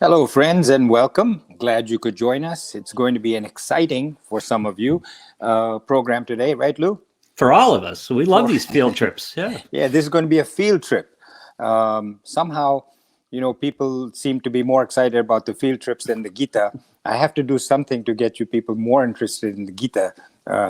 Hello, friends, and welcome. Glad you could join us. It's going to be an exciting, for some of you, program today, right, Lou? For all of us. We love these field trips. Yeah. Yeah, this is going to be a field trip. Somehow, people seem to be more excited about the field trips than the Gita. I have to do something to get you people more interested in the Gita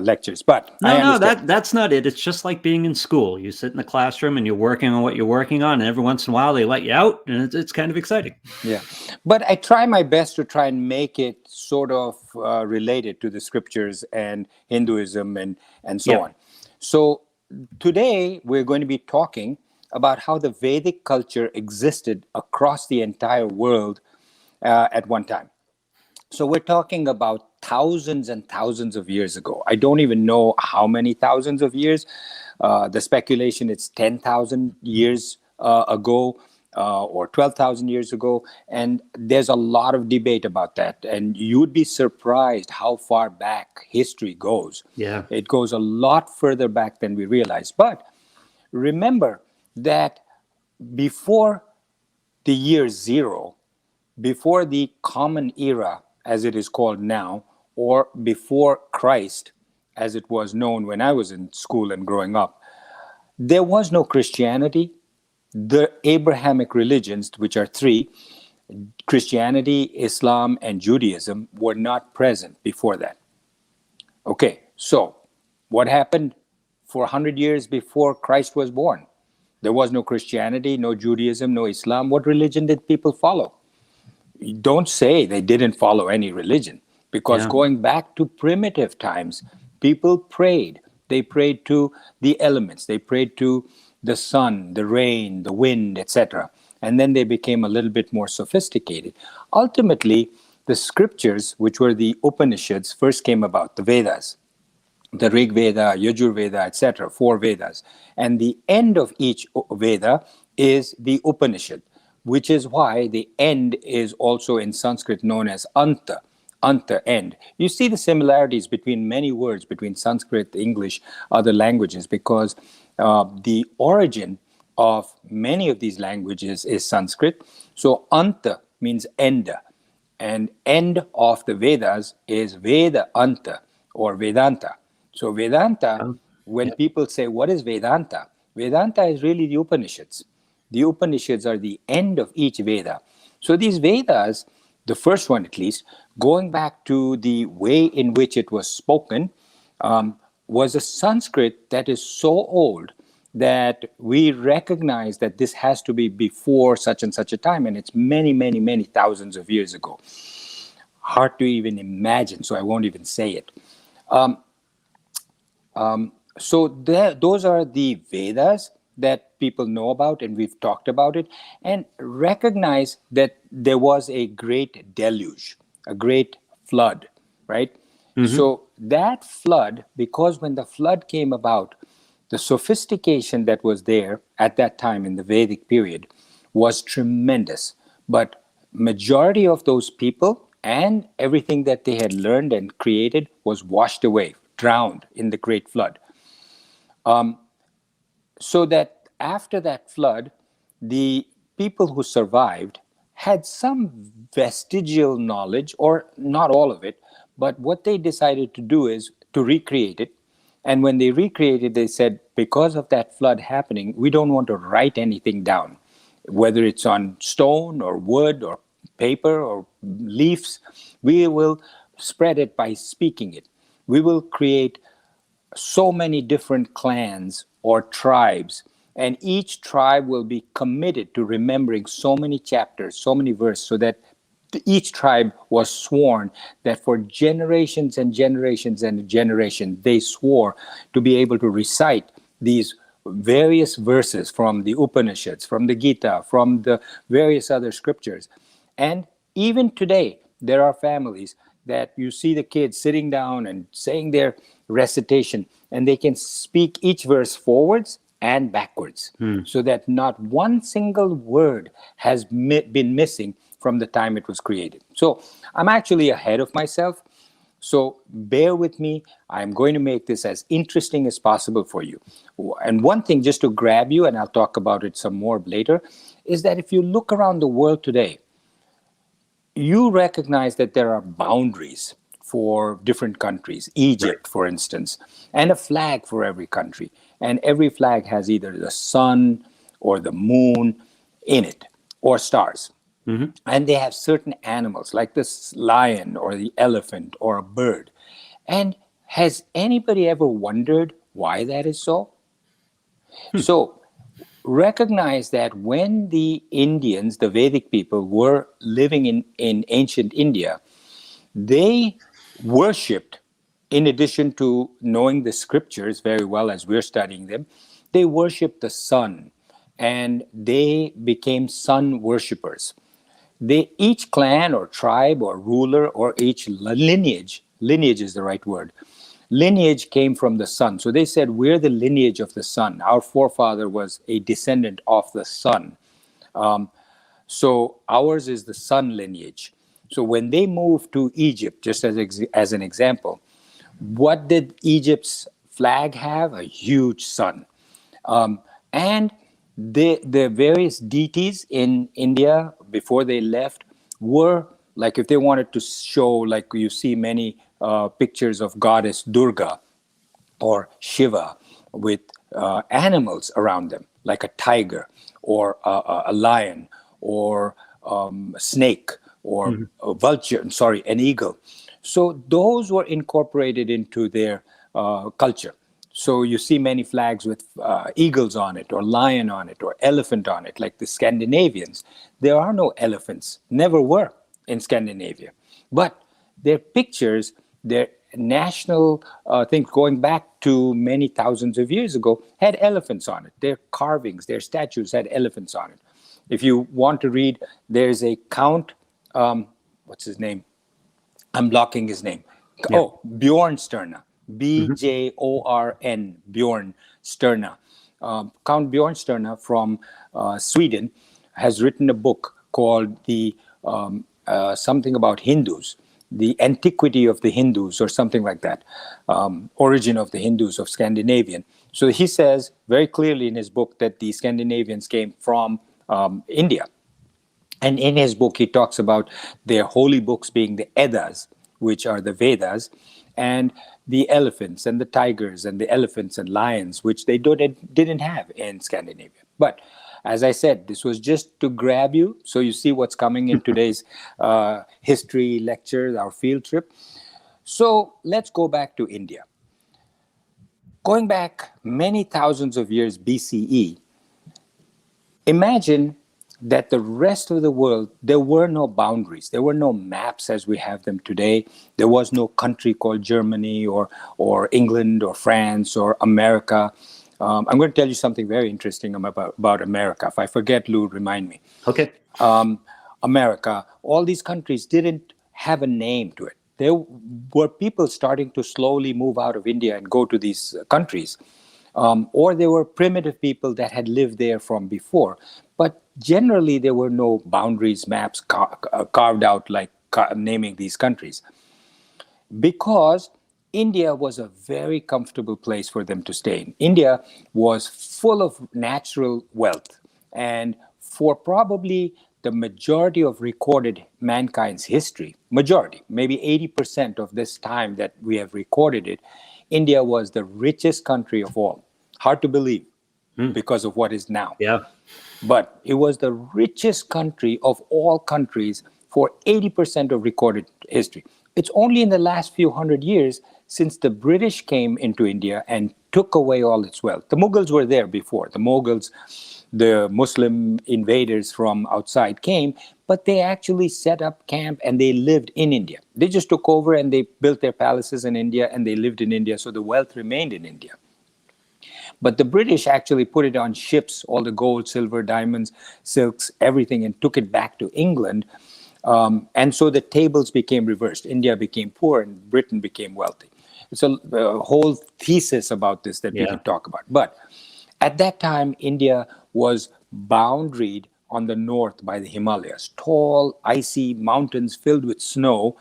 lectures, but I No, understand. that's not it. It's just like being in school. You sit in the classroom and you're working on what you're working on, and every once in a while they let you out, and it's kind of exciting. Yeah, but I try my best to try and make it sort of related to the scriptures and Hinduism and so Yeah. on. So today we're going to be talking about how the Vedic culture existed across the entire world at one time. So we're talking about thousands and thousands of years ago. I don't even know how many thousands of years. The speculation it's 10,000 years ago or 12,000 years ago. And there's a lot of debate about that. And you'd be surprised how far back history goes. Yeah. It goes a lot further back than we realize. But remember that before the year zero, before the common era, as it is called now, or before Christ, as it was known when I was in school and growing up, there was no Christianity. The Abrahamic religions, which are three, Christianity, Islam, and Judaism, were not present before that. Okay, so what happened for 100 years before Christ was born? There was no Christianity, no Judaism, no Islam. What religion did people follow? Don't say they didn't follow any religion, because going back to primitive times, people prayed. They prayed to the elements. They prayed to the sun, the rain, the wind, etc. And then they became a little bit more sophisticated. Ultimately, the scriptures, which were the Upanishads, first came about, the Vedas, the Rig Veda, Yajur Veda, etc., four Vedas. And the end of each Veda is the Upanishad, which is why the end is also in Sanskrit known as Anta, end. You see the similarities between many words, between Sanskrit, English, other languages, because the origin of many of these languages is Sanskrit. So Anta means end, and end of the Vedas is Veda Anta or Vedanta. So Vedanta, when people say, what is Vedanta? Vedanta is really the Upanishads. The Upanishads are the end of each Veda. So these Vedas, the first one at least, going back to the way in which it was spoken, was a Sanskrit that is so old that we recognize that this has to be before such and such a time, and it's many, many, many thousands of years ago. Hard to even imagine, so I won't even say it. Those are the Vedas that people know about, and we've talked about it, and recognize that there was a great deluge, a great flood, right? So that flood, because when the flood came about, the sophistication that was there at that time in the Vedic period was tremendous. But majority of those people and everything that they had learned and created was washed away, drowned in the great flood. So that after that flood, the people who survived had some vestigial knowledge, or not all of it, but what they decided to do is to recreate it. And when they recreated, they said, because of that flood happening, we don't want to write anything down, whether it's on stone or wood or paper or leaves. We will spread it by speaking it. We will create so many different clans or tribes, and each tribe will be committed to remembering so many chapters, so many verses, so that each tribe was sworn that for generations and generations and generations, they swore to be able to recite these various verses from the Upanishads, from the Gita, from the various other scriptures. And even today, there are families that you see the kids sitting down and saying their recitation, and they can speak each verse forwards and backwards, so that not one single word has been missing from the time it was created. So I'm actually ahead of myself. So bear with me. I'm going to make this as interesting as possible for you. And one thing just to grab you, and I'll talk about it some more later, is that if you look around the world today, you recognize that there are boundaries for different countries, Right. Egypt, for instance, and a flag for every country. And every flag has either the sun or the moon in it, or stars. Hmm. And they have certain animals, like this lion or the elephant or a bird. And has anybody ever wondered why that is so? So recognize that when the Indians, the Vedic people, were living in ancient India, they worshipped, in addition to knowing the scriptures very well as we're studying them, they worshipped the sun, and they became sun worshippers. They, each clan or tribe or ruler or each lineage is the right word, lineage came from the sun. So they said, we're the lineage of the sun. Our forefather was a descendant of the sun. So ours is the sun lineage. So when they moved to Egypt, just as an example, what did Egypt's flag have? A huge sun. And the various deities in India before they left were, like, if they wanted to show, like you see many pictures of goddess Durga or Shiva with animals around them, like a tiger or a lion or a snake or a vulture, sorry, an eagle. So those were incorporated into their culture. So you see many flags with eagles on it, or lion on it, or elephant on it, like the Scandinavians. There are no elephants, never were in Scandinavia. But their pictures, their national things going back to many thousands of years ago, had elephants on it. Their carvings, their statues had elephants on it. If you want to read, there's a Count, what's his name? I'm blocking his name. Yeah. Oh, Bjornsterna. Hmm. Bjorn, Bjornsterna. Count Bjornsterna from Sweden has written a book called the something about Hindus, the antiquity of the Hindus, or something like that, origin of the Hindus of Scandinavian. So he says very clearly in his book that the Scandinavians came from India. And in his book, he talks about their holy books being the Eddas, which are the Vedas, and the elephants and the tigers and the elephants and lions, which they didn't have in Scandinavia. But as I said, this was just to grab you so you see what's coming in today's history lecture, our field trip. So let's go back to India. Going back many thousands of years BCE, imagine that the rest of the world, there were no boundaries. There were no maps as we have them today. There was no country called Germany or England or France or America. I'm going to tell you something very interesting about America. If I forget, Lou, remind me. Okay. America, all these countries didn't have a name to it. There were people starting to slowly move out of India and go to these countries. Or there were primitive people that had lived there from before. But generally, there were no boundaries, maps carved out like naming these countries. Because India was a very comfortable place for them to stay in. India was full of natural wealth. And for probably the majority of recorded mankind's history, majority, maybe 80% of this time that we have recorded it, India was the richest country of all. Hard to believe because of what is now. Yeah. But it was the richest country of all countries for 80% of recorded history. It's only in the last few hundred years since the British came into India and took away all its wealth. The Mughals were there before. The Mughals, the Muslim invaders from outside came, but they actually set up camp and they lived in India. They just took over and they built their palaces in India and they lived in India, so the wealth remained in India. But the British actually put it on ships, all the gold, silver, diamonds, silks, everything, and took it back to England. And so the tables became reversed. India became poor and Britain became wealthy. It's a whole thesis about this that we can talk about. But at that time, India was boundaried on the north by the Himalayas, tall, icy mountains filled with snow.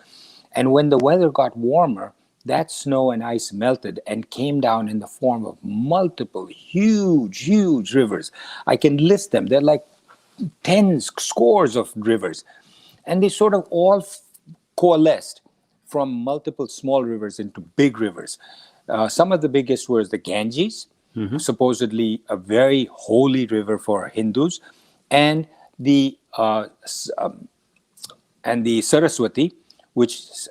And when the weather got warmer, that snow and ice melted and came down in the form of multiple huge rivers. I can list them. They're like tens, scores of rivers. And they sort of all coalesced from multiple small rivers into big rivers. Some of the biggest were the Ganges, supposedly a very holy river for Hindus, and the Saraswati, which,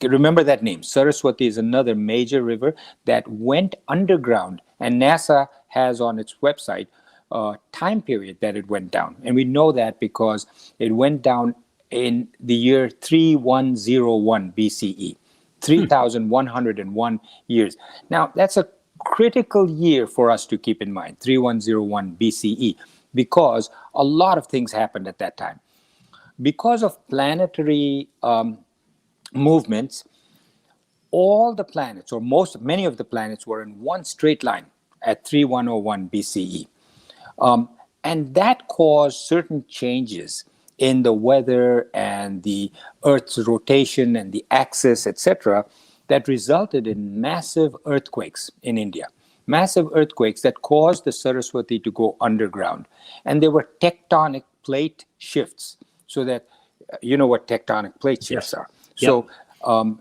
remember that name. Saraswati is another major river that went underground, and NASA has on its website a time period that it went down. And we know that because it went down in the year 3101 BCE, 3101 years. Now, that's a critical year for us to keep in mind, 3101 BCE, because a lot of things happened at that time. Because of planetary movements, all the planets, or many of the planets, were in one straight line at 3101 BCE. And that caused certain changes in the weather and the Earth's rotation and the axis, etc., that resulted in massive earthquakes in India. Massive earthquakes that caused the Saraswati to go underground. And there were tectonic plate shifts, so that you know what tectonic plate shifts are. So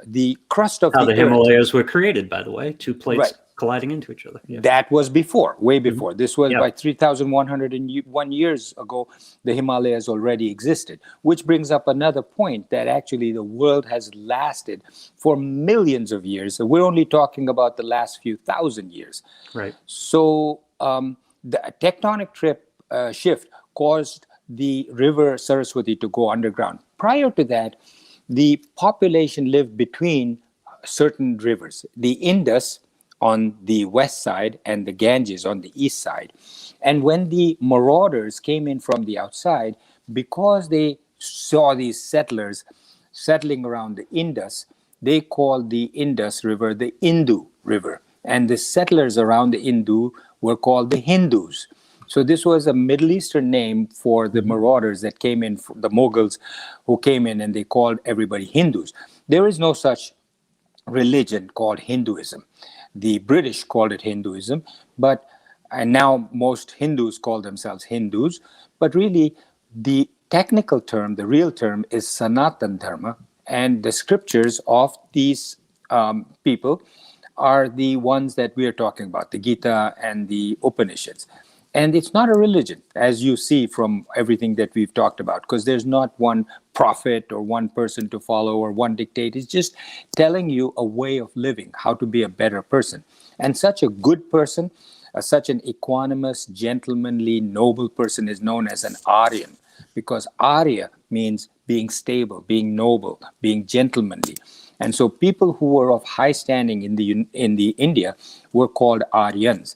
the crust of how the the Earth, Himalayas were created, by the way, two plates Right. colliding into each other. Yeah. that was before, way before. This was Yeah. by 3,101 years ago, the Himalayas already existed, which brings up another point, that actually the world has lasted for millions of years. So we're only talking about the last few thousand years. Right. So the tectonic shift caused the river Saraswati to go underground. Prior to that, the population lived between certain rivers, the Indus on the west side and the Ganges on the east side. And when the marauders came in from the outside, because they saw these settlers settling around the Indus, they called the Indus River the Indu River. And the settlers around the Indu were called the Hindus. So this was a Middle Eastern name for the marauders that came in, the Mughals who came in, and they called everybody Hindus. There is no such religion called Hinduism. The British called it Hinduism, and now most Hindus call themselves Hindus. But really, the technical term, the real term, is Sanatan Dharma, and the scriptures of these people are the ones that we are talking about, the Gita and the Upanishads. And it's not a religion, as you see from everything that we've talked about, because there's not one prophet or one person to follow or one dictate. It's just telling you a way of living, how to be a better person. And such a good person, such an equanimous, gentlemanly, noble person is known as an Aryan, because Arya means being stable, being noble, being gentlemanly. And so people who were of high standing in the India were called Aryans.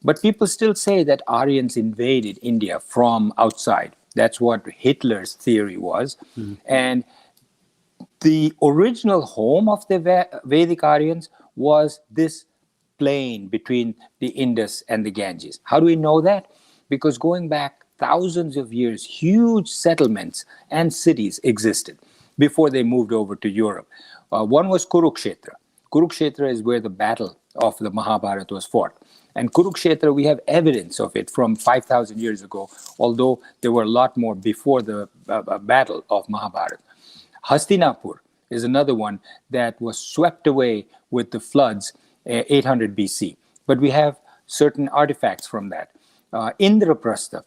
But people still say that Aryans invaded India from outside. That's what Hitler's theory was. And the original home of the Vedic Aryans was this plain between the Indus and the Ganges. How do we know that? Because going back thousands of years, huge settlements and cities existed before they moved over to Europe. One was Kurukshetra. Kurukshetra is where the battle of the Mahabharata was fought. And Kurukshetra, we have evidence of it from 5,000 years ago, although there were a lot more before the battle of Mahabharata. Hastinapur is another one that was swept away with the floods 800 BC. But we have certain artifacts from that. Indraprastha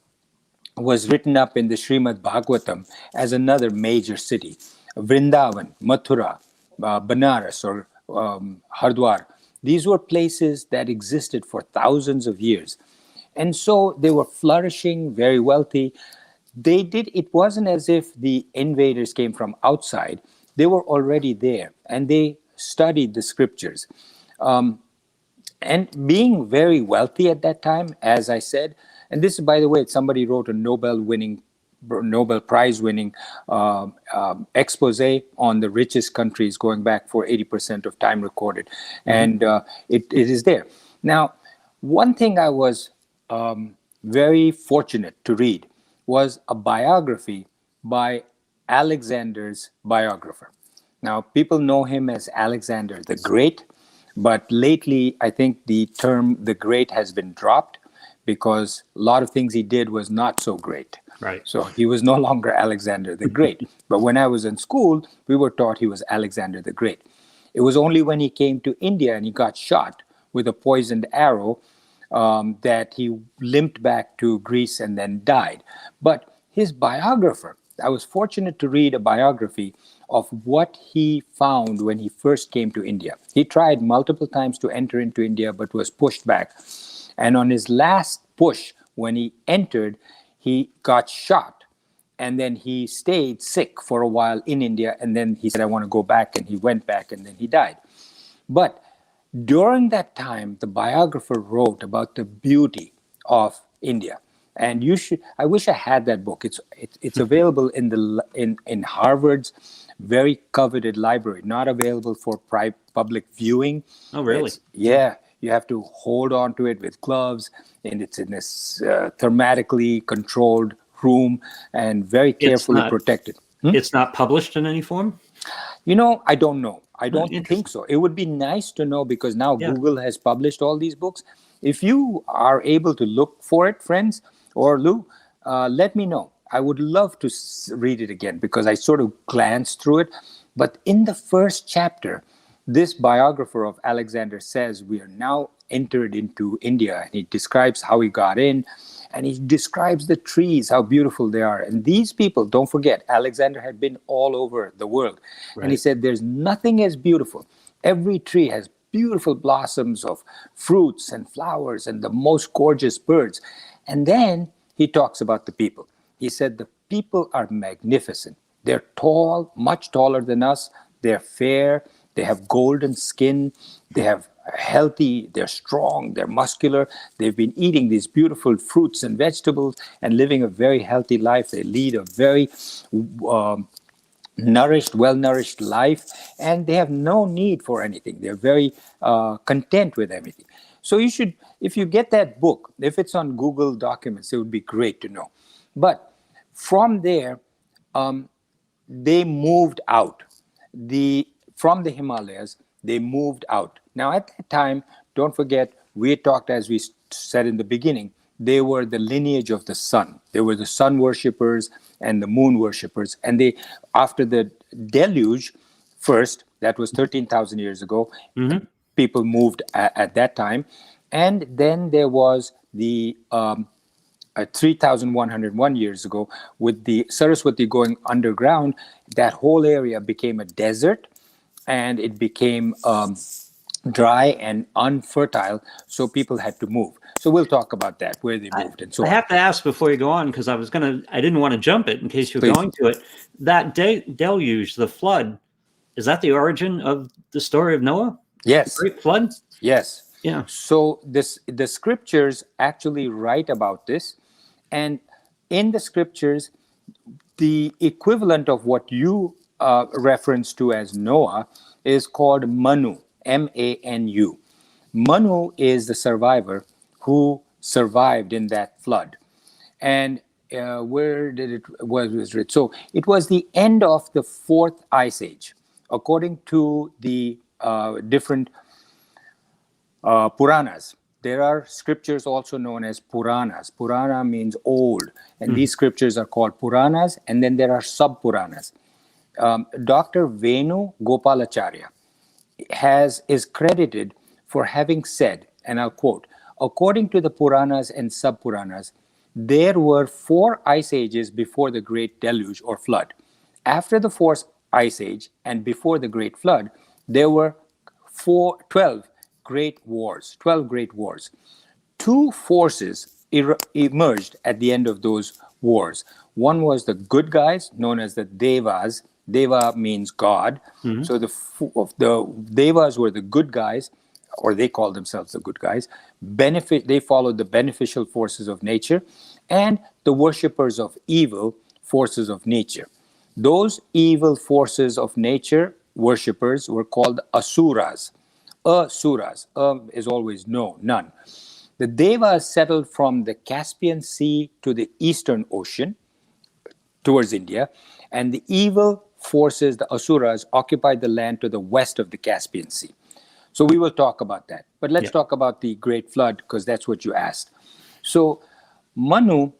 was written up in the Srimad Bhagavatam as another major city. Vrindavan, Mathura, Banaras, or Hardwar. These were places that existed for thousands of years. And so they were flourishing, very wealthy. It wasn't as if the invaders came from outside. They were already there, and they studied the scriptures. And being very wealthy at that time, as I said, and this is, by the way, somebody wrote a Nobel Prize-winning expose on the richest countries going back for 80% of time recorded. And it is there. Now, one thing I was very fortunate to read was a biography by Alexander's biographer. Now, people know him as Alexander the Great, but lately I think the term the Great has been dropped because a lot of things he did was not so great. Right. So he was no longer Alexander the Great. But when I was in school, we were taught he was Alexander the Great. It was only when he came to India and he got shot with a poisoned arrow that he limped back to Greece and then died. But his biographer, I was fortunate to read a biography of what he found when he first came to India. He tried multiple times to enter into India but was pushed back. And on his last push, when he entered, he got shot. And then he stayed sick for a while in India. And then he said, I want to go back. And he went back and then he died. But during that time, the biographer wrote about the beauty of India. And I wish I had that book. It's available in Harvard's very coveted library, not available for public viewing. Oh, really? Yeah. You have to hold on to it with gloves, and it's in this thermatically controlled room and very carefully protected. It's not published in any form? I don't know. I don't think so. It would be nice to know, because now Google has published all these books. If you are able to look for it, friends, or Lou, let me know. I would love to read it again, because I sort of glanced through it. But in the first chapter, this biographer of Alexander says we are now entered into India, and he describes how he got in, and he describes the trees, how beautiful they are. And these people, don't forget, Alexander had been all over the world. Right. And he said there's nothing as beautiful. Every tree has beautiful blossoms of fruits and flowers and the most gorgeous birds. And then he talks about the people. He said the people are magnificent. They're tall, much taller than us. They're fair. They have golden skin. They have healthy. They're strong. They're muscular. They've been eating these beautiful fruits and vegetables and living a very healthy life. They lead a very well-nourished life, and they have no need for anything. They're very content with everything. So you should, if you get that book, if it's on Google Documents, it would be great to know. But from there, they moved out. From the Himalayas, they moved out. Now, at that time, don't forget, we talked, as we said in the beginning, they were the lineage of the sun. They were the sun worshippers and the moon worshippers. And they, after the deluge, first, that was 13,000 years ago, people moved at that time. And then there was the 3,101 years ago, with the Saraswati going underground, that whole area became a desert, and it became dry and unfertile, so people had to move. So we'll talk about that, where they moved and so on. I have to ask before you go on, because I didn't want to jump it in case you're going to it. That deluge, the flood, is that the origin of the story of Noah? Yes. The Great Flood? Yes. Yeah. So the scriptures actually write about this, and in the scriptures, the equivalent of what you reference to as Noah is called Manu, M-A-N-U. Manu is the survivor who survived in that flood. And where did it was written? So it was the end of the fourth ice age, according to the different Puranas. There are scriptures also known as Puranas. Purana means old, and these scriptures are called Puranas, and then there are sub-Puranas. Dr. Venu Gopalacharya is credited for having said, and I'll quote, according to the Puranas and sub-Puranas, there were 4 ice ages before the Great Deluge or Flood. After the 4th ice age and before the Great Flood, there were 12 great wars. 2 forces emerged at the end of those wars. One was the good guys, known as the Devas. Deva means God. So the Devas were the good guys, or they called themselves the good guys. They followed the beneficial forces of nature, and the worshippers of evil forces of nature. Those evil forces of nature worshippers were called Asuras. Asuras is always no, none. The Devas settled from the Caspian Sea to the Eastern Ocean towards India, and the evil forces, the Asuras, occupied the land to the west of the Caspian Sea. So we will talk about that. But let's talk about the Great Flood, because that's what you asked. So Manu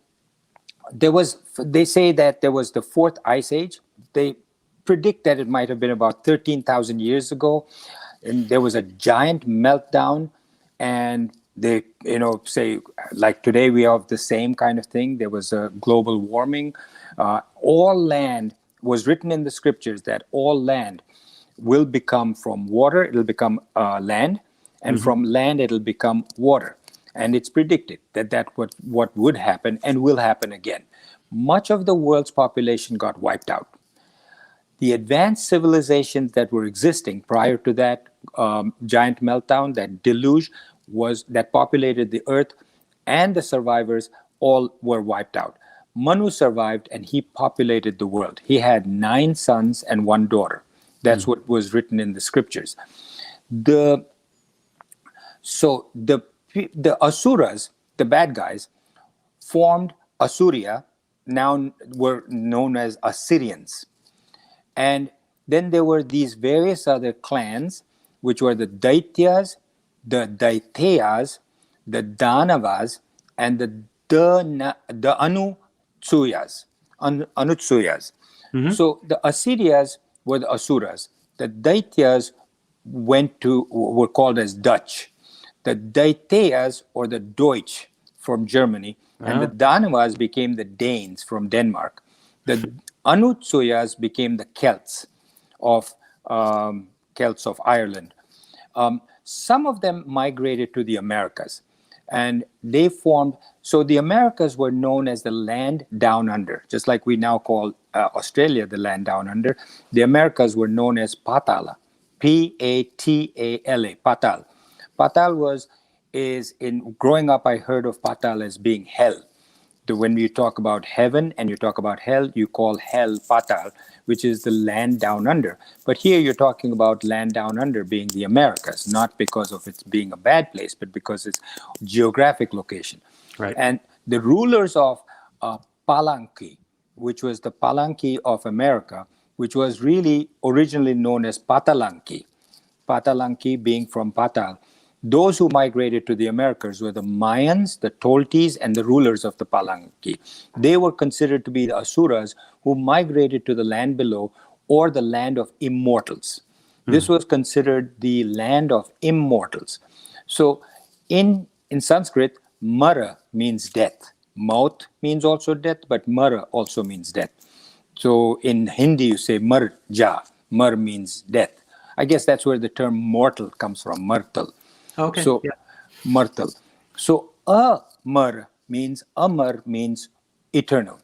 they say that there was the fourth ice age. They predict that it might have been about 13,000 years ago, and there was a giant meltdown, and they say like today we have the same kind of thing. There was a global warming. All land was written in the scriptures that all land will become from water, it'll become land, and from land it'll become water. And it's predicted that what would happen and will happen again. Much of the world's population got wiped out. The advanced civilizations that were existing prior to that giant meltdown, that deluge, that populated the earth, and the survivors all were wiped out. Manu survived, and he populated the world. He had 9 sons and 1 daughter. That's what was written in the scriptures. So the Asuras, the bad guys, formed Asuria, now were known as Assyrians. And then there were these various other clans, which were the Daityas, the Daiteyas, the Danavas, and the Anutsuyas. So the Assyrians were the Asuras. The Daityas were called as Dutch. The Daiteyas, or the Deutsch, from Germany, and the Danavas became the Danes from Denmark. The Anutsuyas became the Celts of Ireland. Some of them migrated to the Americas, and they formed. So the Americas were known as the land down under, just like we now call Australia the land down under. The Americas were known as Patala, Patala, Patal. Patal growing up, I heard of Patal as being hell. When you talk about heaven and you talk about hell, you call hell Patal, which is the land down under. But here you're talking about land down under being the Americas, not because of it being a bad place, but because it's geographic location. Right. And the rulers of Palanki, which was the Palanki of America, which was really originally known as Patalanki, Patalanki being from Patal. Those who migrated to the Americas were the Mayans, the Toltecs, and the rulers of the Palanki. They were considered to be the Asuras who migrated to the land below, or the land of immortals. This was considered the land of immortals. So in Sanskrit, Mara means death. Maut means also death, but Mara also means death. So in Hindi, you say Marja. Mar means death. I guess that's where the term mortal comes from, martal. Okay. So, Martal. So, Amar means eternal,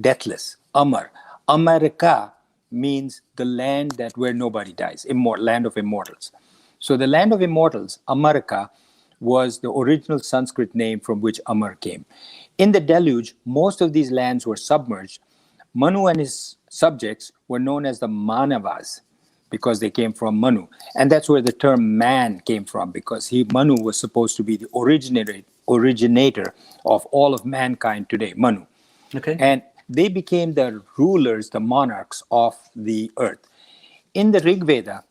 deathless. Amar. America means the land where nobody dies, land of immortals. So, the land of immortals, America, was the original Sanskrit name from which Amar came. In the deluge, most of these lands were submerged. Manu and his subjects were known as the Manavas, because they came from Manu. And that's where the term man came from, because Manu was supposed to be the originator of all of mankind today, Manu. Okay. And they became the rulers, the monarchs of the earth. In the Rig Veda,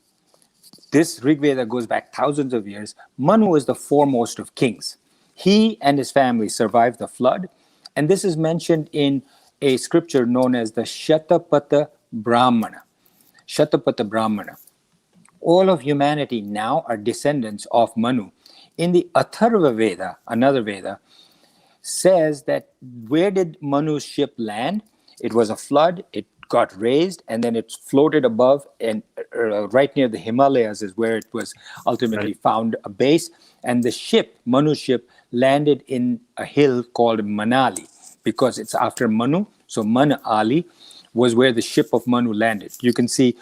this Rig Veda goes back thousands of years, Manu is the foremost of kings. He and his family survived the flood, and this is mentioned in a scripture known as the Shatapatha Brahmana. Shatapatha Brahmana. All of humanity now are descendants of Manu. In the Atharva Veda, another Veda, says that where did Manu's ship land? It was a flood, it got raised, and then it floated above, and right near the Himalayas is where it was ultimately found a base. And the ship, Manu's ship, landed in a hill called Manali, because it's after Manu. So Manali was where the ship of Manu landed. You can see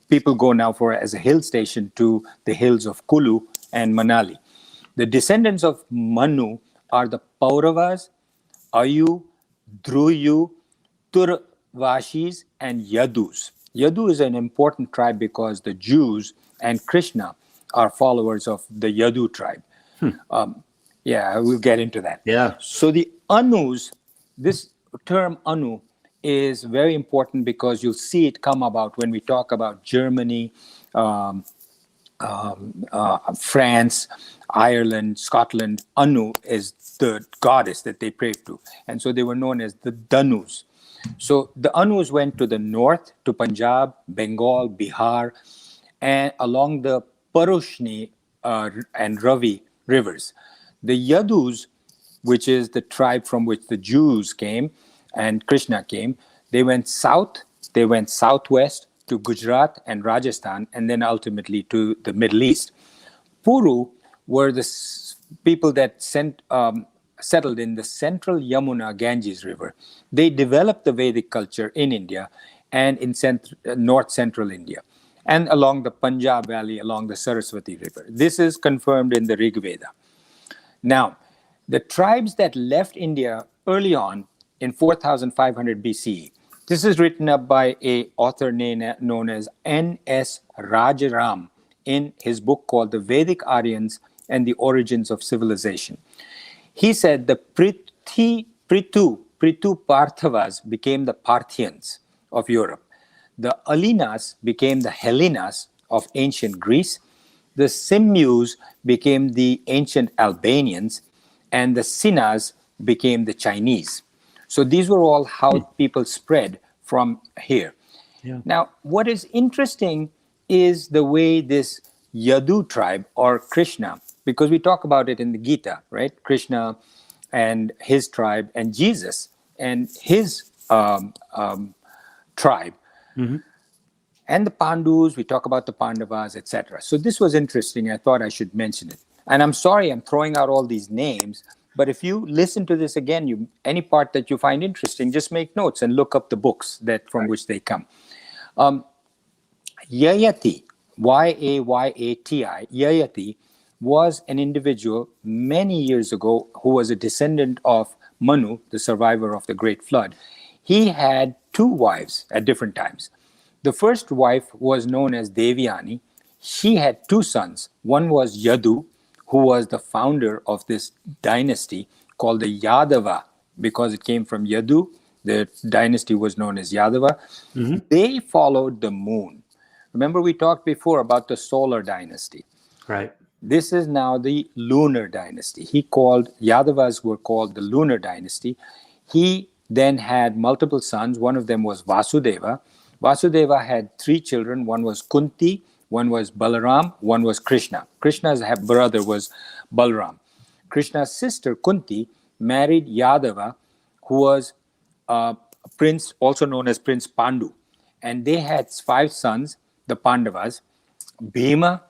people go now as a hill station to the hills of Kulu and Manali. The descendants of Manu are the Pauravas, Ayu, Druyu, Turvashis, and Yadus. Yadu is an important tribe because the Jews and Krishna are followers of the Yadu tribe. We'll get into that. Yeah. So the Anus, this term Anu, is very important because you'll see it come about when we talk about Germany, France, Ireland, Scotland. Anu is the goddess that they prayed to. And so they were known as the Danus. So the Anus went to the north, to Punjab, Bengal, Bihar, and along the Parushni and Ravi rivers. The Yadus, which is the tribe from which the Jews came and Krishna came, they went south, they went southwest to Gujarat and Rajasthan, and then ultimately to the Middle East. Puru were the people that settled in the central Yamuna Ganges River. They developed the Vedic culture in India and in north central India, and along the Punjab Valley, along the Saraswati River. This is confirmed in the Rig Veda. Now, the tribes that left India early on in 4500 BCE, this is written up by an author known as N.S. Rajaram in his book called The Vedic Aryans and the Origins of Civilization. He said the Pritu Parthavas became the Parthians of Europe. The Alinas became the Hellenas of ancient Greece. The Simyus became the ancient Albanians, and the Sinas became the Chinese. So these were all how people spread from here. Yeah. Now, what is interesting is the way this Yadu tribe, or Krishna, because we talk about it in the Gita, right? Krishna and his tribe, and Jesus and his tribe. Mm-hmm. And the Pandus, we talk about the Pandavas, etc. So this was interesting. I thought I should mention it. And I'm sorry I'm throwing out all these names, but if you listen to this again, any part that you find interesting, just make notes and look up the books that from which they come. Yayati, Y-A-Y-A-T-I, Yayati was an individual many years ago who was a descendant of Manu, the survivor of the Great Flood. He had two wives at different times. The first wife was known as Devyani. She had two sons. One was Yadu, who was the founder of this dynasty called the Yadava, because it came from Yadu. The dynasty was known as Yadava. Mm-hmm. They followed the moon. Remember, we talked before about the solar dynasty. Right. This is now the lunar dynasty. Yadavas were called the lunar dynasty. He then had multiple sons. One of them was Vasudeva. Vasudeva had three children. One was Kunti, one was Balaram, one was Krishna. Krishna's brother was Balaram. Krishna's sister Kunti married Yadava, who was a prince, also known as Prince Pandu. And they had 5 sons, the Pandavas: Bhima,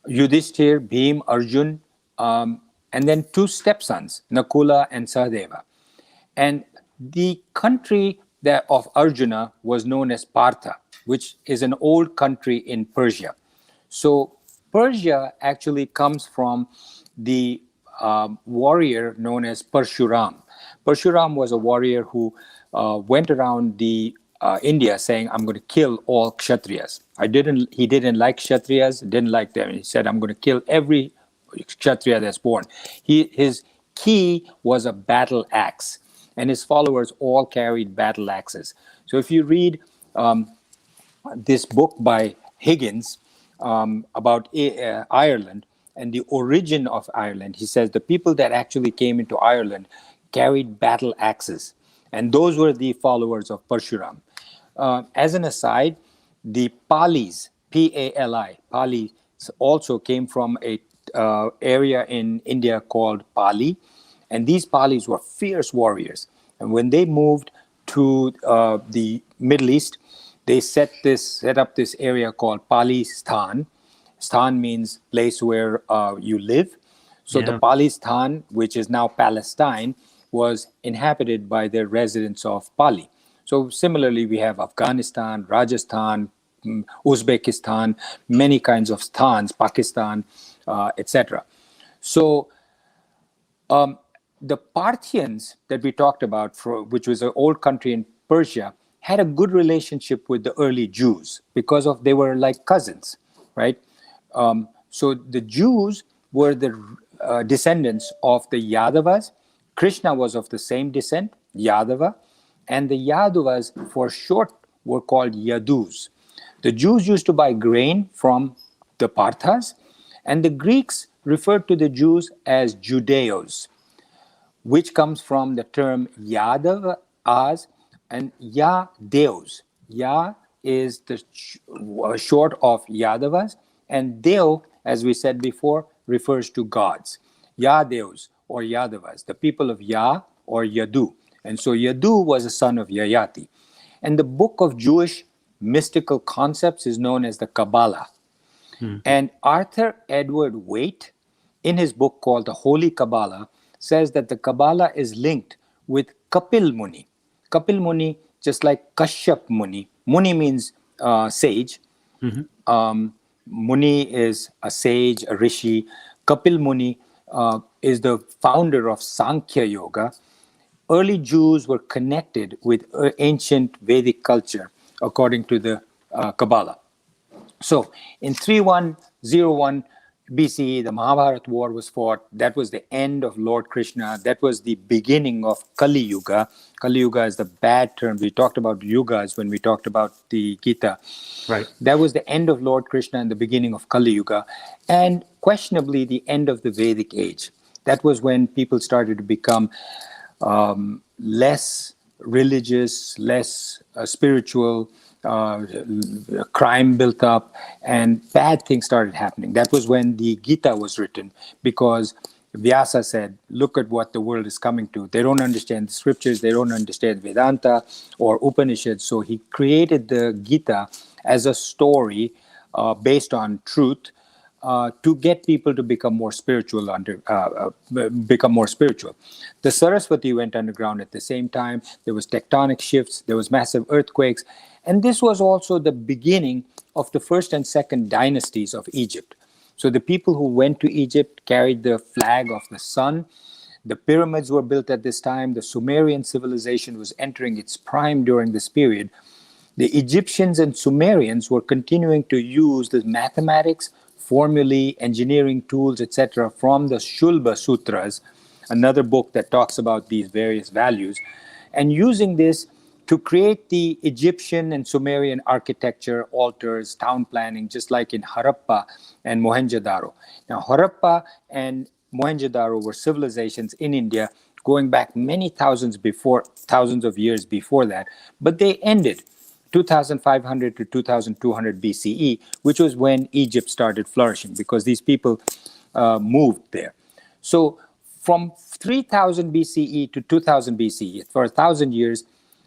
Yudhishthir, Bhim, Arjun, and then 2 stepsons, Nakula and Sahadeva. And the country of Arjuna was known as Partha, which is an old country in Persia. So Persia actually comes from the warrior known as Parshuram. Parshuram was a warrior who went around India saying, I'm going to kill all Kshatriyas. He didn't like Kshatriyas, didn't like them. He said, I'm going to kill every Kshatriya that's born. His key was a battle axe, and his followers all carried battle axes. So if you read this book by Higgins about Ireland and the origin of Ireland, he says the people that actually came into Ireland carried battle axes, and those were the followers of Parshuram. As an aside, the Palis, P-A-L-I, Palis also came from a area in India called Pali, and these Palis were fierce warriors. And when they moved to the Middle East, they set up this area called Palistan. Stan means place where you live. So the Palistan, which is now Palestine, was inhabited by the residents of Pali. So similarly, we have Afghanistan, Rajasthan, Uzbekistan, many kinds of stans, Pakistan, etc. So the Parthians that we talked about, which was an old country in Persia, had a good relationship with the early Jews because they were like cousins, right? So the Jews were the descendants of the Yadavas. Krishna was of the same descent, Yadava, and the Yadavas, for short, were called Yadus. The Jews used to buy grain from the Parthas, And the Greeks referred to the Jews as Judeos, which comes from the term Yadavas and Yadeos. Ya is the short of Yadavas, and Deo, as we said before, refers to gods. Yadeos or Yadavas, the people of Ya or Yadu. And so Yadu was a son of Yayati. And the book of Jewish mystical concepts is known as the Kabbalah. And Arthur Edward Waite, in his book called The Holy Kabbalah, says that the Kabbalah is linked with Kapil Muni. Kapil Muni, just like Kashyap Muni. Muni means sage. Muni is a sage, a rishi. Kapil Muni is the founder of Sankhya Yoga. Early Jews were connected with ancient Vedic culture, according to the Kabbalah. So in 3101 BCE, the Mahabharata war was fought. That was the end of Lord Krishna. That was the beginning of Kali Yuga. Kali Yuga is the bad term. We talked about yugas when we talked about the Gita. Right. That was the end of Lord Krishna and the beginning of Kali Yuga, and questionably the end of the Vedic age. That was when people started to become less religious, less spiritual. Crime built up and bad things started happening. That was when the Gita was written, because Vyasa said, look at what the world is coming to. They don't understand the scriptures, they don't understand Vedanta or Upanishads. So he created the Gita as a story based on truth to get people to become more spiritual. The Saraswati went underground at the same time. There was tectonic shifts, there was massive earthquakes. And this was also the beginning of the first and second dynasties of Egypt. So the people who went to Egypt carried the flag of the sun. The pyramids were built at this time. The Sumerian civilization was entering its prime during this period. The Egyptians and Sumerians were continuing to use the mathematics, formulae, engineering tools, etc. from the Shulba Sutras, another book that talks about these various values, and using this to create the Egyptian and Sumerian architecture, altars, town planning, just like in Harappa and Mohenjo-daro. Now, Harappa and Mohenjo-daro were civilizations in India going back many thousands of years before that, but they ended 2500 to 2200 BCE, which was when Egypt started flourishing, because these people moved there. So from 3000 BCE to 2000 BCE, for 1,000 years,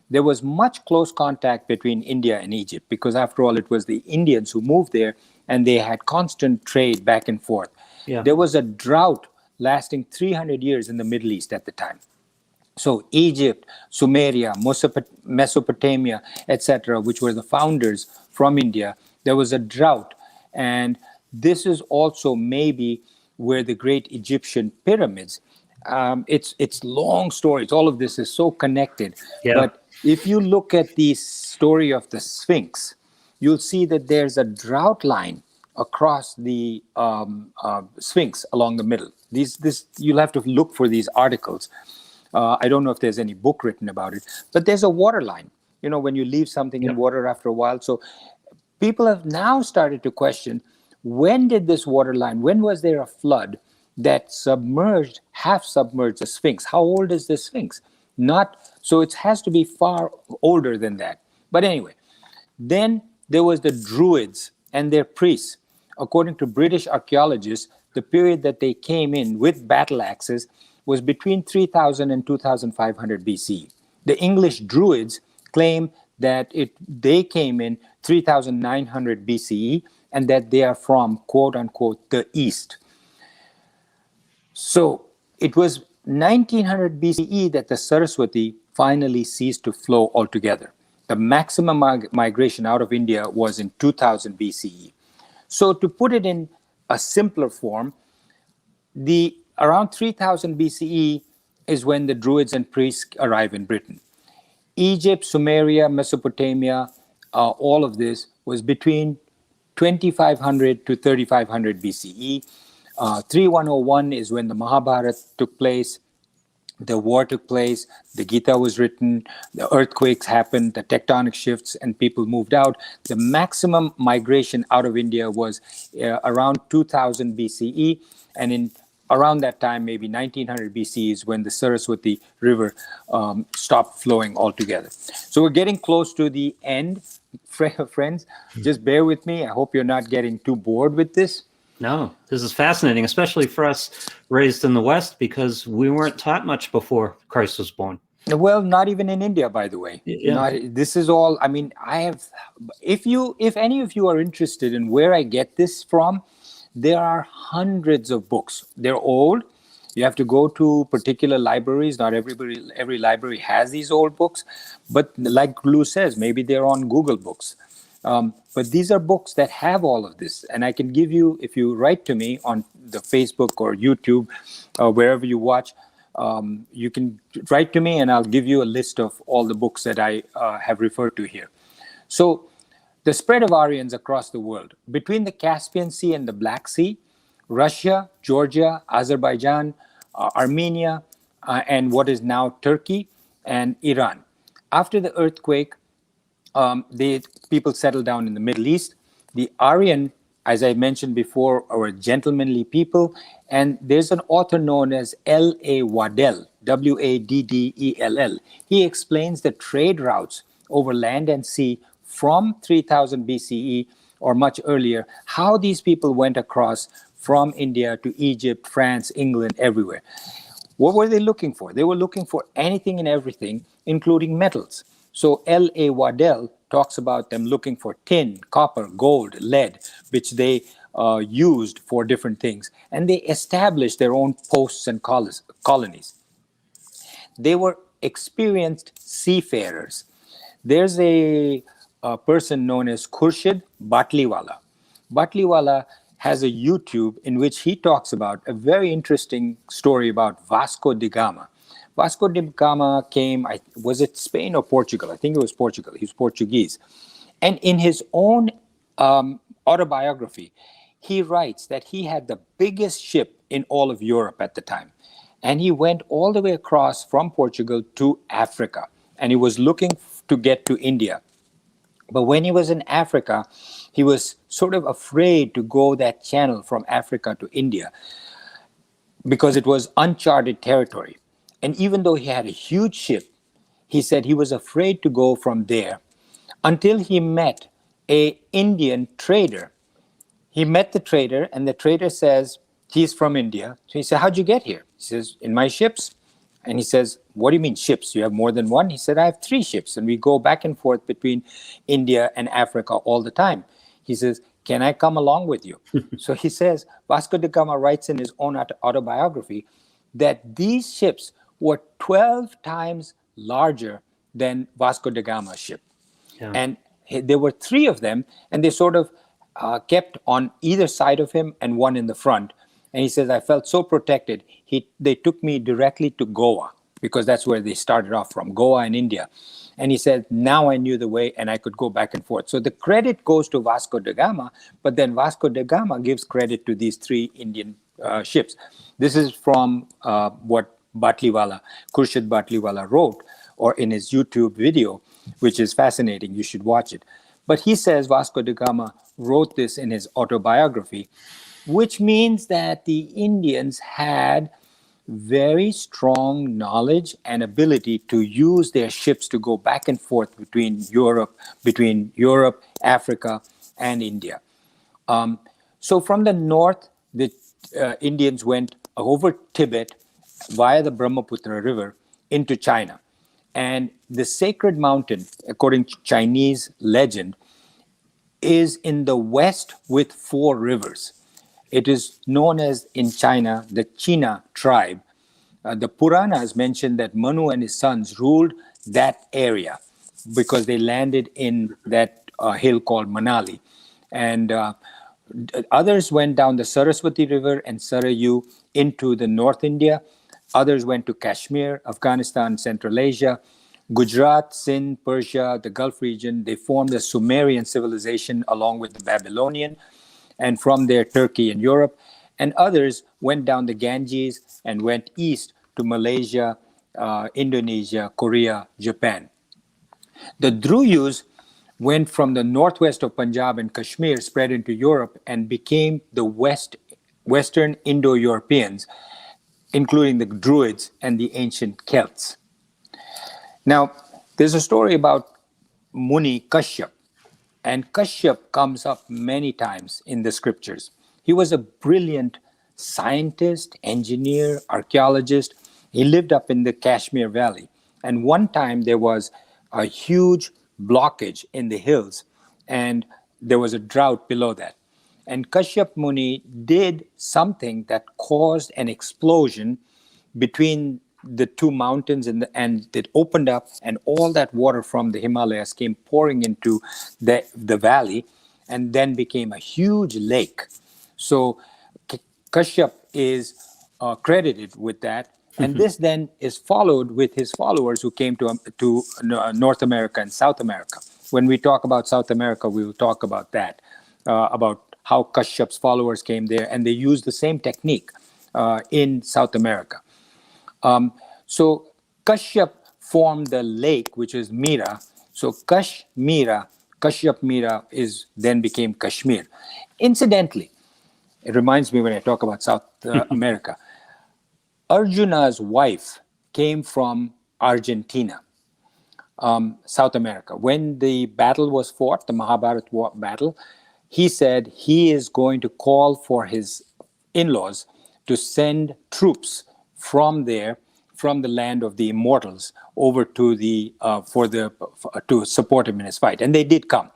there was much close contact between India and Egypt, because after all, it was the Indians who moved there and they had constant trade back and forth. Yeah. There was a drought lasting 300 years in the Middle East at the time. So Egypt, Sumeria, Mesopotamia, etc., which were the founders from India, there was a drought. And this is also maybe where the great Egyptian pyramids, it's long stories. All of this is so connected. Yeah. But if you look at the story of the Sphinx, you'll see that there's a drought line across the Sphinx along the middle. You'll have to look for these articles. I don't know if there's any book written about it, but there's a water line, when you leave something in water after a while. So people have now started to question, when did this water line, when was there a flood that half submerged the Sphinx? How old is the Sphinx? So it has to be far older than that. But anyway, then there was the Druids and their priests. According to British archaeologists, the period that they came in with battle axes was between 3000 and 2500 BC. The English Druids claim that they came in 3900 BCE and that they are from, quote unquote, the East. So it was 1900 BCE that the Saraswati finally ceased to flow altogether. The maximum migration out of India was in 2000 BCE. So to put it in a simpler form, around 3000 BCE is when the Druids and priests arrive in Britain. Egypt, Sumeria, Mesopotamia, all of this was between 2500 to 3500 BCE. 3101 is when the Mahabharata took place. the war took place, the Gita was written, the earthquakes happened, the tectonic shifts, and people moved out. The maximum migration out of India was around 2000 BCE, and in around that time, maybe 1900 BC, is when the Saraswati River stopped flowing altogether. So we're getting close to the end, friends. Just bear with me. I hope you're not getting too bored with this. No, this is fascinating, especially for us raised in the West, because we weren't taught much before Christ was born. Well, not even in India, by the way. Yeah. This is all. I mean, I have. If any of you are interested in where I get this from, there are hundreds of books. They're old. You have to go to particular libraries. Not every library has these old books, but like Lou says, maybe they're on Google Books. But these are books that have all of this. And I can give you, if you write to me on the Facebook or YouTube, wherever you watch, you can write to me and I'll give you a list of all the books that I have referred to here. So the spread of Aryans across the world, between the Caspian Sea and the Black Sea, Russia, Georgia, Azerbaijan, Armenia, and what is now Turkey and Iran. After the earthquake, the people settled down in the Middle East. The Aryan, as I mentioned before, are gentlemanly people. And there's an author known as L.A. Waddell, Waddell. He explains the trade routes over land and sea from 3000 BCE or much earlier, how these people went across from India to Egypt, France, England, everywhere. What were they looking for? They were looking for anything and everything, including metals. So L.A. Waddell talks about them looking for tin, copper, gold, lead, which they used for different things. And they established their own posts and colonies. They were experienced seafarers. There's a person known as Khurshid Batliwala. Batliwala has a YouTube in which he talks about a very interesting story about Vasco da Gama. Vasco da Gama came, was it Spain or Portugal? I think it was Portugal. He was Portuguese. And in his own autobiography, he writes that he had the biggest ship in all of Europe at the time. And he went all the way across from Portugal to Africa. And he was looking to get to India. But when he was in Africa, he was sort of afraid to go that channel from Africa to India because it was uncharted territory. And even though he had a huge ship, he said he was afraid to go from there until he met an Indian trader. He met the trader, and the trader says, he's from India. So he said, how'd you get here? He says, in my ships. And he says, what do you mean ships? You have more than one? He said, I have 3 ships, and we go back and forth between India and Africa all the time. He says, can I come along with you? So he says, Vasco da Gama writes in his own autobiography that these ships were 12 times larger than Vasco da Gama's ship. Yeah. And there were 3 of them, and they sort of kept on either side of him and one in the front. And he says, I felt so protected. They took me directly to Goa, because that's where they started off from, Goa in India. And he said, now I knew the way and I could go back and forth. So the credit goes to Vasco da Gama, but then Vasco da Gama gives credit to these 3 Indian ships. This is from what Khurshid Batliwala wrote, or in his YouTube video, which is fascinating. You should watch it. But he says Vasco da Gama wrote this in his autobiography, which means that the Indians had very strong knowledge and ability to use their ships to go back and forth between Europe, Africa, and India. So from the north, the Indians went over Tibet via the Brahmaputra River into China. And the sacred mountain, according to Chinese legend, is in the west with 4 rivers. It is known as, in China, the China tribe. The Puranas mention that Manu and his sons ruled that area because they landed in that hill called Manali. And others went down the Saraswati River and Sarayu into the North India. Others went to Kashmir, Afghanistan, Central Asia, Gujarat, Sindh, Persia, the Gulf region. They formed a Sumerian civilization along with the Babylonian, and from there, Turkey and Europe. And others went down the Ganges and went east to Malaysia Indonesia, Korea, Japan. The Druids went from the northwest of Punjab and Kashmir, spread into Europe, and became the Western Indo-Europeans, including the Druids and the ancient Celts. Now, there's a story about Muni Kashyap, and Kashyap comes up many times in the scriptures. He was a brilliant scientist, engineer, archaeologist. He lived up in the Kashmir Valley. And one time there was a huge blockage in the hills, and there was a drought below that. And Kashyap Muni did something that caused an explosion between the two mountains, and it opened up, and all that water from the Himalayas came pouring into the valley, and then became a huge lake. So Kashyap is credited with that. And this then is followed with his followers who came to North America and South America. When we talk about South America, we will talk about that, about how Kashyap's followers came there, and they used the same technique in South America. So Kashyap formed the lake, which is Mira. So Kashyap Mira then became Kashmir. Incidentally, it reminds me when I talk about South America, Arjuna's wife came from Argentina, South America. When the battle was fought, the Mahabharata battle, he said he is going to call for his in-laws to send troops from there, from the land of the immortals, over to to support him in his fight. And they did come.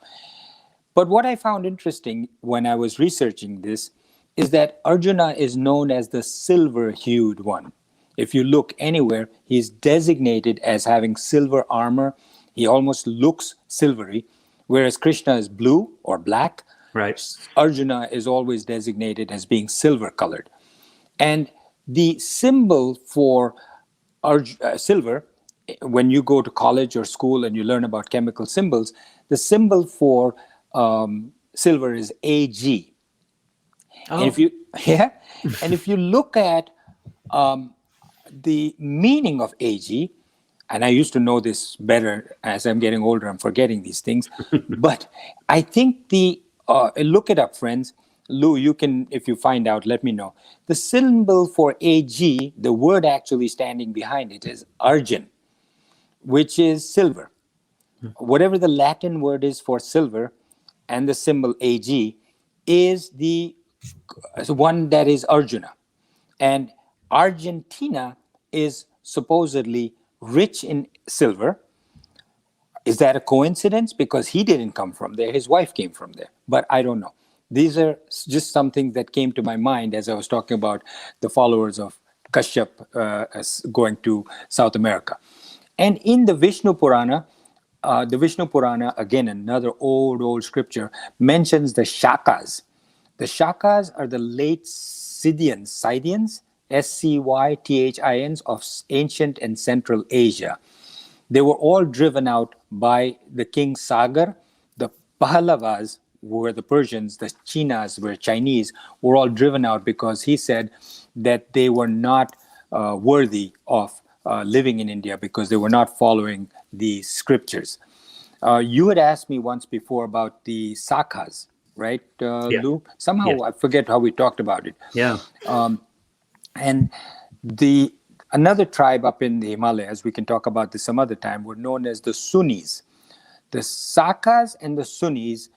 But what I found interesting when I was researching this is that Arjuna is known as the silver-hued one. If you look anywhere, he's designated as having silver armor. He almost looks silvery, whereas Krishna is blue or black. Right. Arjuna is always designated as being silver-colored. And the symbol for silver, when you go to college or school and you learn about chemical symbols, the symbol for silver is Ag. Oh. And if you look at the meaning of Ag, and I used to know this better as I'm getting older, I'm forgetting these things, but I think look it up, friends. Lou, you can, if you find out, let me know. The symbol for Ag, the word actually standing behind it is Arjun, which is silver. Whatever the Latin word is for silver, and the symbol Ag is the one that is Arjuna. And Argentina is supposedly rich in silver. Is that a coincidence? Because he didn't come from there. His wife came from there. But I don't know. These are just something that came to my mind as I was talking about the followers of Kashyap going to South America. And in the Vishnu Purana, again, another old scripture, mentions the Shakkas. The Shakkas are the late Scythians, Scythins of ancient and Central Asia. They were all driven out by the king Sagar. The Pahalavas were the Persians, the Chinas were Chinese, were all driven out because he said that they were not worthy of living in India because they were not following the scriptures. You had asked me once before about the Shakkas, right, Lou? Somehow I forget how we talked about it. Yeah. And another tribe up in the Himalayas, we can talk about this some other time, were known as the Sunnis. The Shakkas and the Sunnis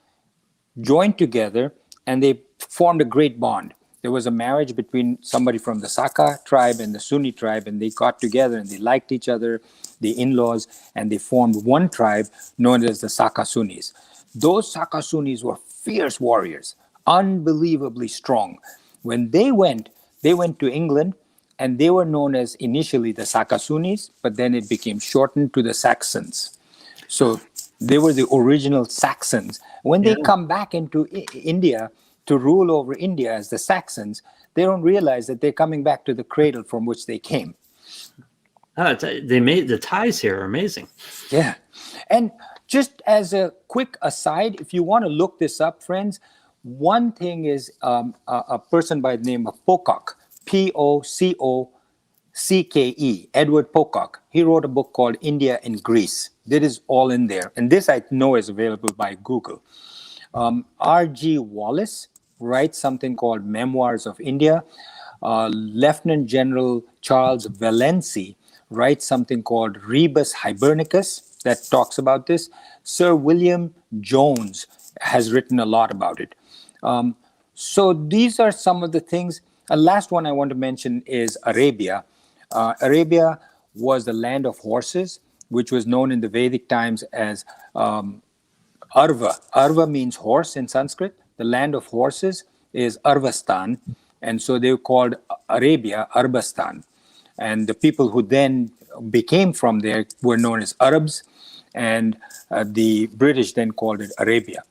joined together and they formed a great bond. There was a marriage between somebody from the Shakka tribe and the Sunni tribe, and they got together and they liked each other, the in-laws, and they formed one tribe known as the Shakka Sunnis. Those Shakka Sunnis were fierce warriors, unbelievably strong. When they went to England, and they were known as initially the Shakka Sunnis, but then it became shortened to the Saxons. So they were the original Saxons. When they come back into India to rule over India as the Saxons, they don't realize that they're coming back to the cradle from which they came. They made the ties here are amazing. Yeah. And just as a quick aside, if you want to look this up, friends, one thing is a person by the name of Pocock, Pocock, CKE, Edward Pocock. He wrote a book called India and Greece. That is all in there. And this I know is available by Google. R.G. Wallace writes something called Memoirs of India. Lieutenant General Charles Valency writes something called Rebus Hibernicus that talks about this. Sir William Jones has written a lot about it. So these are some of the things. The last one I want to mention is Arabia. Arabia was the land of horses, which was known in the Vedic times as Arva. Arva means horse in Sanskrit. The land of horses is Arvastan. And so they were called Arabia, Arbastan. And the people who then became from there were known as Arabs. And the British then called it Arabia.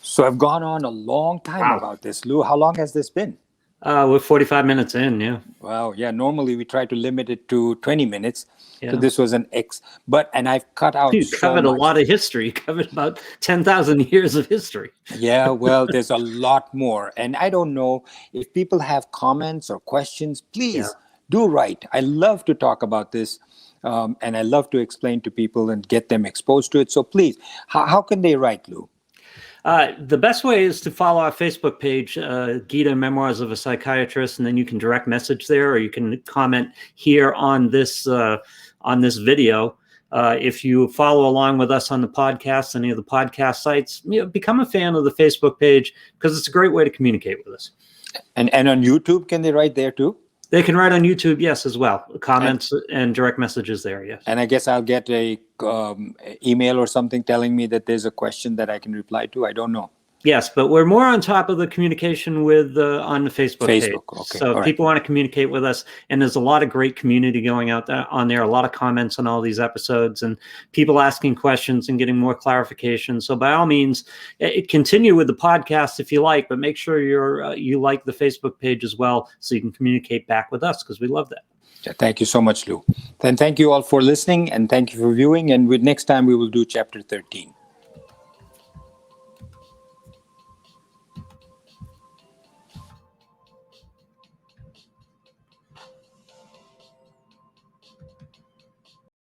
So I've gone on a long time about this. Lou, how long has this been? We're 45 minutes in, yeah. Wow, yeah. Normally we try to limit it to 20 minutes. Yeah. So this was an and I've cut out You covered a lot of history. You covered about 10,000 years of history. Yeah, well, there's a lot more. And I don't know if people have comments or questions, please do write. I love to talk about this. And I love to explain to people and get them exposed to it. So please, how can they write, Lou? The best way is to follow our Facebook page, Gita Memoirs of a Psychiatrist, and then you can direct message there, or you can comment here on this video. If you follow along with us on the podcast, any of the podcast sites, become a fan of the Facebook page, because it's a great way to communicate with us. And on YouTube, can they write there too? They can write on YouTube, yes, as well. Comments and direct messages there, yes. And I guess I'll get a email or something telling me that there's a question that I can reply to. I don't know. Yes, but we're more on top of the communication with on the Facebook page. Okay. So if people want to communicate with us, and there's a lot of great community going out there on there, a lot of comments on all these episodes, and people asking questions and getting more clarification. So by all means, continue with the podcast if you like, but make sure you like the Facebook page as well, so you can communicate back with us, because we love that. Yeah, thank you so much, Lou. Then thank you all for listening, and thank you for viewing. And next time we will do chapter 13.